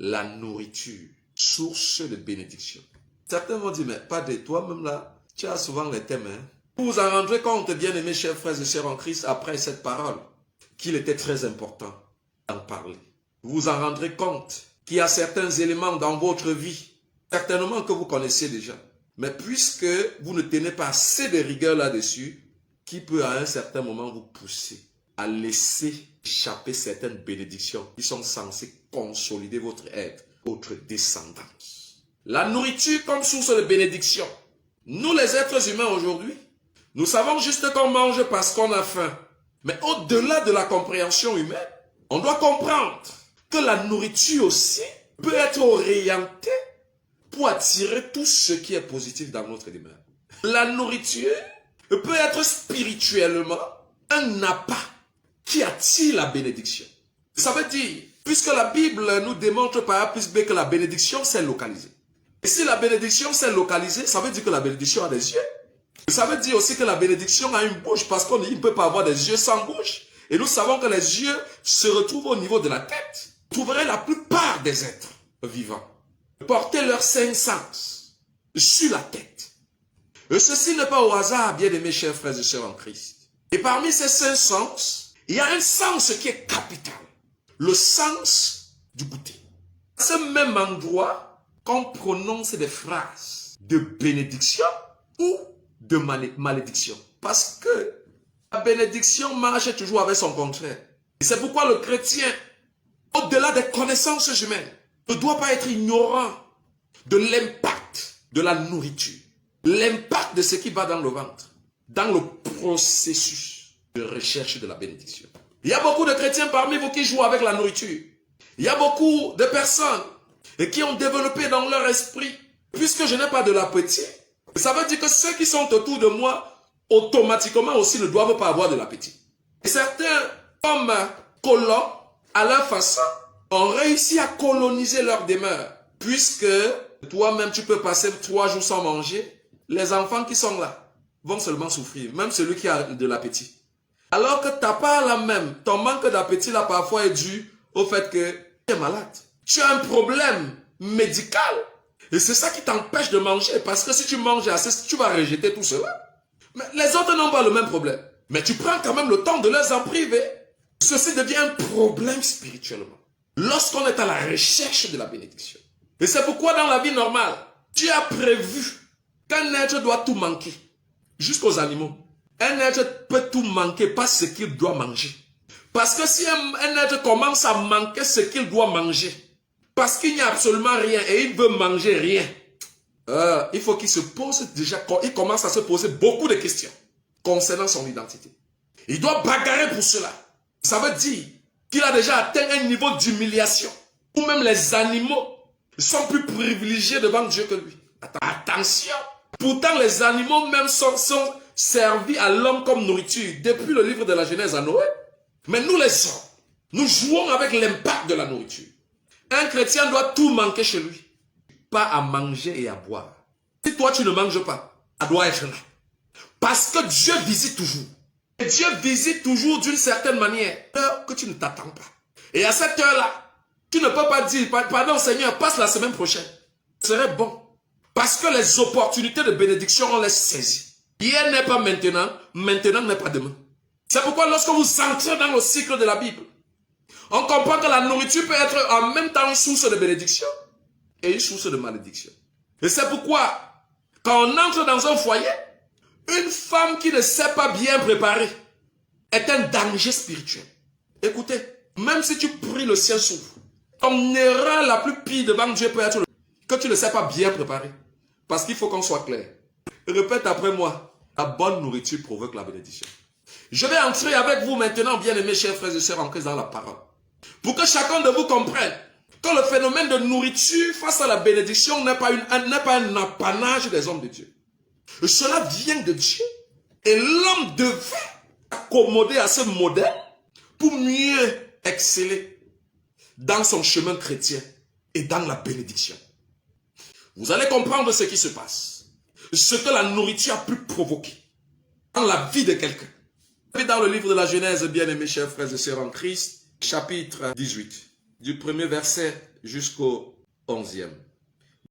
la nourriture, source de bénédiction. Certains vont dire, mais pas de toi-même là, tu as souvent les thèmes. Hein? Vous vous en rendrez compte, bien-aimés chers frères et sœurs en Christ, après cette parole, qu'il était très important d'en parler. Vous vous en rendrez compte qu'il y a certains éléments dans votre vie, certainement que vous connaissez déjà. Mais puisque vous ne tenez pas assez de rigueur là-dessus, qui peut à un certain moment vous pousser à laisser échapper certaines bénédictions qui sont censées consolider votre être, votre descendance. La nourriture comme source de bénédiction. Nous les êtres humains aujourd'hui, nous savons juste qu'on mange parce qu'on a faim. Mais au-delà de la compréhension humaine, on doit comprendre que la nourriture aussi peut être orientée pour attirer tout ce qui est positif dans notre demeure. La nourriture peut être spirituellement un appât qui attire la bénédiction. Ça veut dire, puisque la Bible nous démontre par A plus B que la bénédiction s'est localisée. Et si la bénédiction s'est localisée, ça veut dire que la bénédiction a des yeux. Ça veut dire aussi que la bénédiction a une bouche, parce qu'on ne peut pas avoir des yeux sans bouche. Et nous savons que les yeux se retrouvent au niveau de la tête. Vous trouverez la plupart des êtres vivants porter leurs 5 sens sur la tête. Et ceci n'est pas au hasard, bien aimés chers frères et sœurs en Christ. Et parmi ces 5 sens, il y a un sens qui est capital. Le sens du goûter. À ce même endroit qu'on prononce des phrases de bénédiction ou de malédiction. Parce que la bénédiction marche toujours avec son contraire. Et c'est pourquoi le chrétien, au-delà des connaissances humaines, ne doit pas être ignorant de l'impact de la nourriture. L'impact de ce qui va dans le ventre. Dans le processus de recherche de la bénédiction. Il y a beaucoup de chrétiens parmi vous qui jouent avec la nourriture. Il y a beaucoup de personnes qui ont développé dans leur esprit, puisque je n'ai pas de l'appétit, ça veut dire que ceux qui sont autour de moi, automatiquement aussi ne doivent pas avoir de l'appétit. Et certains, comme colons, à leur façon, ont réussi à coloniser leur demeure. Puisque toi-même, tu peux passer 3 jours sans manger, les enfants qui sont là vont seulement souffrir, même celui qui a de l'appétit. Alors que ta part là même, ton manque d'appétit là parfois est dû au fait que tu es malade. Tu as un problème médical. Et c'est ça qui t'empêche de manger. Parce que si tu manges assez, tu vas rejeter tout cela. Mais les autres n'ont pas le même problème. Mais tu prends quand même le temps de les en priver. Ceci devient un problème spirituellement. Lorsqu'on est à la recherche de la bénédiction. Et c'est pourquoi dans la vie normale, tu as prévu qu'un être doit tout manquer. Jusqu'aux animaux. Un être peut tout manquer par ce qu'il doit manger. Parce que si un être commence à manquer ce qu'il doit manger, parce qu'il n'y a absolument rien et il veut manger rien, il faut qu'il se pose déjà, il commence à se poser beaucoup de questions concernant son identité. Il doit bagarrer pour cela. Ça veut dire qu'il a déjà atteint un niveau d'humiliation où même les animaux sont plus privilégiés devant Dieu que lui. Attention! Pourtant, les animaux même sont servis à l'homme comme nourriture depuis le livre de la Genèse à Noé. Mais nous les hommes, nous jouons avec l'impact de la nourriture. Un chrétien doit tout manquer chez lui. Pas à manger et à boire. Si toi tu ne manges pas, ça doit être là. Parce que Dieu visite toujours. Et Dieu visite toujours d'une certaine manière. L'heure que tu ne t'attends pas. Et à cette heure-là, tu ne peux pas dire, pardon Seigneur, passe la semaine prochaine. Ce serait bon. Parce que les opportunités de bénédiction, on les saisit. Hier n'est pas maintenant, maintenant n'est pas demain. C'est pourquoi lorsque vous entrez dans le cycle de la Bible, on comprend que la nourriture peut être en même temps une source de bénédiction et une source de malédiction. Et c'est pourquoi, quand on entre dans un foyer, une femme qui ne sait pas bien préparer est un danger spirituel. Écoutez, même si tu pries, le ciel s'ouvre. Ton erreur la plus pire devant Dieu peut être que tu ne sais pas bien préparer. Parce qu'il faut qu'on soit clair. Répète après moi, la bonne nourriture provoque la bénédiction. Je vais entrer avec vous maintenant, bien-aimés chers frères et sœurs en Christ, dans la parole. Pour que chacun de vous comprenne que le phénomène de nourriture face à la bénédiction n'est pas un apanage des hommes de Dieu. Cela vient de Dieu. Et l'homme devait s'accommoder à ce modèle pour mieux exceller dans son chemin chrétien et dans la bénédiction. Vous allez comprendre ce qui se passe. Ce que la nourriture a pu provoquer dans la vie de quelqu'un. Dans le livre de la Genèse, bien-aimés chers frères et sœurs en Christ, chapitre 18. du premier verset jusqu'au 11e.